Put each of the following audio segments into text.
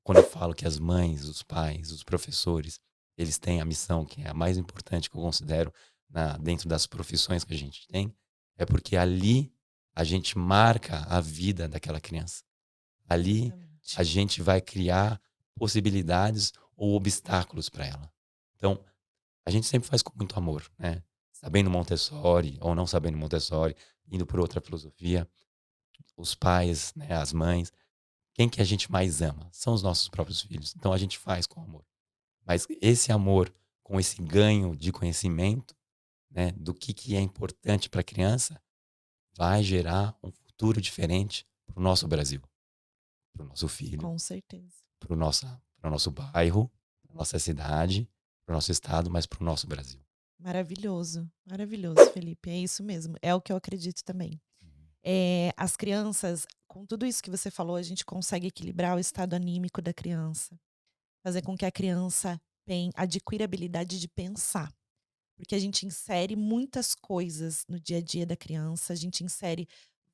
quando eu falo que as mães, os pais, os professores, eles têm a missão que é a mais importante que eu considero dentro das profissões que a gente tem, é porque ali a gente marca a vida daquela criança. Ali Exatamente. a gente vai criar possibilidades ou obstáculos para ela. Então, a gente sempre faz com muito amor, né? Sabendo Montessori ou não sabendo Montessori, indo por outra filosofia, os pais, né, as mães, quem que a gente mais ama? São os nossos próprios filhos. Então a gente faz com amor. Mas esse amor com esse ganho de conhecimento, né, do que é importante para a criança, vai gerar um futuro diferente para o nosso Brasil, para o nosso filho, Com certeza. para o nosso bairro, para nossa cidade, para o nosso estado, mas para o nosso Brasil. Maravilhoso, maravilhoso, Felipe. É isso mesmo. É o que eu acredito também. As crianças, com tudo isso que você falou, a gente consegue equilibrar o estado anímico da criança, fazer com que a criança adquira a habilidade de pensar. Porque a gente insere muitas coisas no dia a dia da criança, a gente insere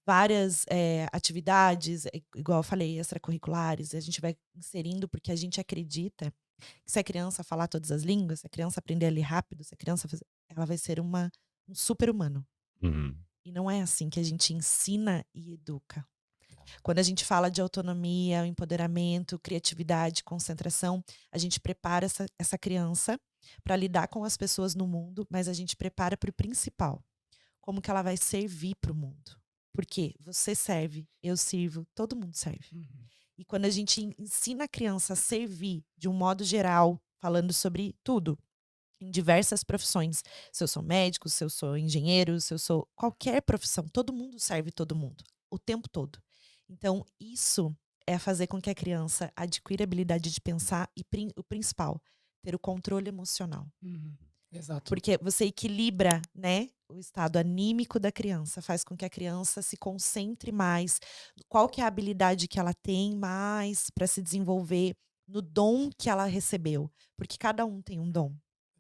várias, atividades, igual eu falei, extracurriculares, a gente vai inserindo, porque a gente acredita que se a criança falar todas as línguas, se a criança aprender a ler rápido, se a criança fazer ela vai ser um super-humano. Uhum. E não é assim que a gente ensina e educa. Quando a gente fala de autonomia, empoderamento, criatividade, concentração, a gente prepara essa criança para lidar com as pessoas no mundo, mas a gente prepara para o principal, como que ela vai servir para o mundo. Porque você serve, eu sirvo, todo mundo serve. Uhum. E quando a gente ensina a criança a servir de um modo geral, falando sobre tudo, em diversas profissões, se eu sou médico, se eu sou engenheiro, se eu sou qualquer profissão, todo mundo serve todo mundo, o tempo todo. Então, isso é fazer com que a criança adquira a habilidade de pensar e o principal, ter o controle emocional. Uhum. Exato. Porque você equilibra, né, o estado anímico da criança, faz com que a criança se concentre mais, qual que é a habilidade que ela tem mais para se desenvolver, no dom que ela recebeu, porque cada um tem um dom.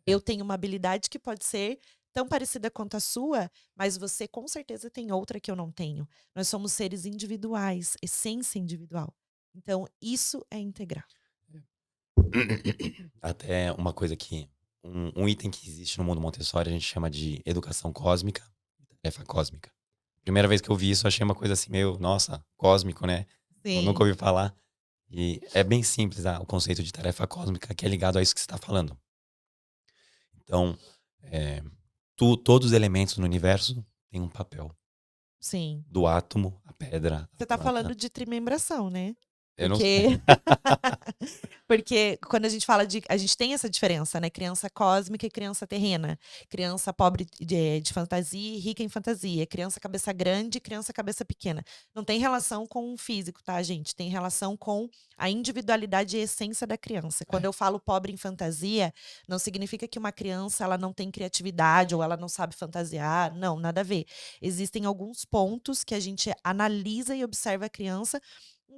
É. Eu tenho uma habilidade que pode ser tão parecida quanto a sua, mas você com certeza tem outra que eu não tenho. Nós somos seres individuais, essência individual. Então, isso é integrar. Até uma coisa que um item que existe no mundo Montessori, a gente chama de educação cósmica e tarefa cósmica. Primeira vez que eu vi isso, eu achei uma coisa assim meio, nossa, cósmico, né? Eu nunca Sim, ouvi falar. E é bem simples, o conceito de tarefa cósmica que é ligado a isso que você está falando. Então, eh, todos os elementos no universo têm um papel. sim. Do átomo, a pedra, a Você tá planta. falando de trimembração, né? Eu não sei. Porque porque quando a gente fala de a gente tem essa diferença, né, criança cósmica e criança terrena, criança pobre de fantasia e rica em fantasia, criança cabeça grande e criança cabeça pequena. Não tem relação com o físico, tá, gente, tem relação com a individualidade e essência da criança. Quando É. eu falo pobre em fantasia, não significa que uma criança ela não tem criatividade ou ela não sabe fantasiar, não, nada a ver. Existem alguns pontos que a gente analisa e observa a criança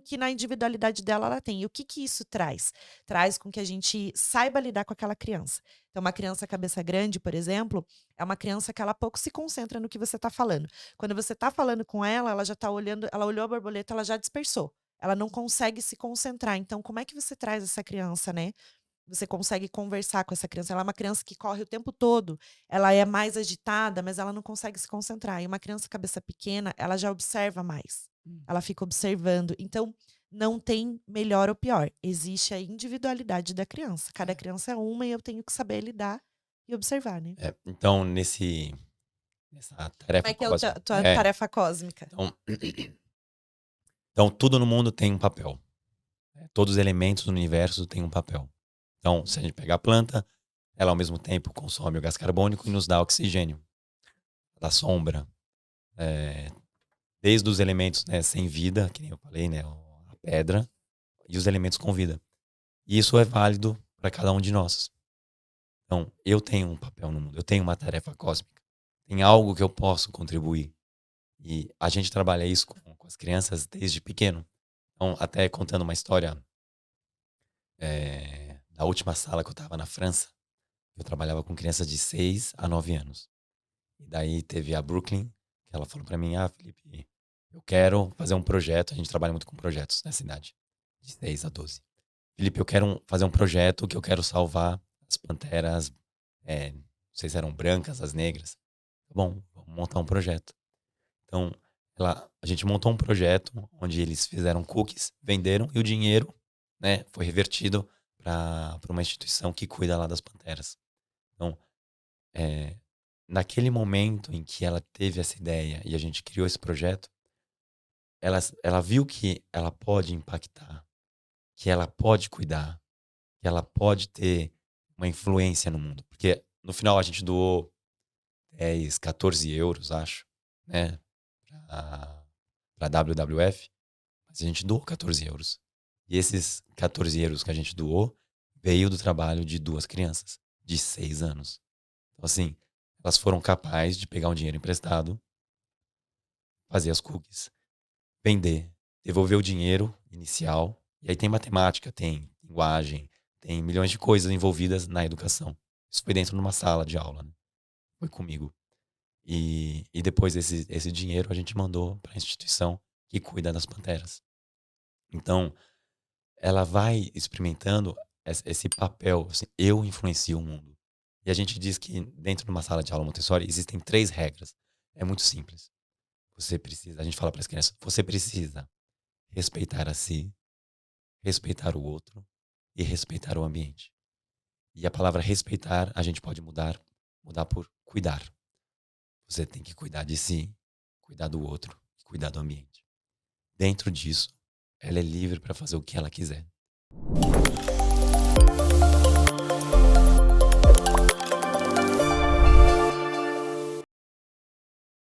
que na individualidade dela ela tem. E o que que isso traz? Traz com que a gente saiba lidar com aquela criança. Então, uma criança cabeça grande, por exemplo, é uma criança que ela pouco se concentra no que você está falando. Quando você está falando com ela, ela já está olhando, ela olhou a borboleta, ela já dispersou. Ela não consegue se concentrar. Então, como é que você traz essa criança, né? Você consegue conversar com essa criança. Ela é uma criança que corre o tempo todo, ela é mais agitada, mas ela não consegue se concentrar. E uma criança cabeça pequena, ela já observa mais. Ela fica observando. Então, não tem melhor ou pior. Existe a individualidade da criança. Cada É. criança é uma e eu tenho que saber lidar e observar, né. Então nessa Como tarefa é que é o cósmica tua tarefa cósmica? então então tudo no mundo tem um papel, né, todos os elementos do universo têm um papel. Então, se a gente pegar a planta, ela ao mesmo tempo consome o gás carbônico e nos dá oxigênio, dá sombra, eh, desde os elementos, né, sem vida, que nem eu falei, né, a pedra, e os elementos com vida. E isso é válido para cada um de nós. Então, eu tenho um papel no mundo, eu tenho uma tarefa cósmica, tem algo que eu posso contribuir. E a gente trabalha isso com as crianças desde pequeno. Então, até contando uma história, da última sala que eu estava na França, eu trabalhava com crianças de 6 a 9 anos. E daí teve a Brooklyn, que ela falou pra mim: "Ah, Felipe, eu quero fazer um projeto", a gente trabalha muito com projetos nessa idade, de 6 a 12. Felipe, eu quero fazer um projeto que eu quero salvar as panteras, não sei se eram brancas, as negras. Tá bom, vamos montar um projeto. Então, a gente montou um projeto onde eles fizeram cookies, venderam e o dinheiro, né, foi revertido para uma instituição que cuida lá das panteras. Então, é, naquele momento em que ela teve essa ideia e a gente criou esse projeto, ela viu que ela pode impactar, que ela pode cuidar, que ela pode ter uma influência no mundo. Porque no final a gente doou 10, 14 euros, acho, né, para WWF, mas a gente doou 14 euros. E esses 14 euros que a gente doou veio do trabalho de 2 crianças, de 6 anos. Então, assim, elas foram capazes de pegar um dinheiro emprestado, fazer as cookies, vender, devolver o dinheiro inicial. E aí tem matemática, tem linguagem, tem milhões de coisas envolvidas na educação. Isso foi dentro de uma sala de aula, né? Foi comigo. E depois esse dinheiro a gente mandou para a instituição que cuida das panteras. Então, ela vai experimentando esse papel, assim, eu influencio o mundo. E a gente diz que dentro de uma sala de aula Montessori existem 3 regras. É muito simples. A gente fala para as crianças, você precisa respeitar a si, respeitar o outro e respeitar o ambiente. E a palavra respeitar a gente pode mudar por cuidar. Você tem que cuidar de si, cuidar do outro e cuidar do ambiente. Dentro disso, ela é livre para fazer o que ela quiser.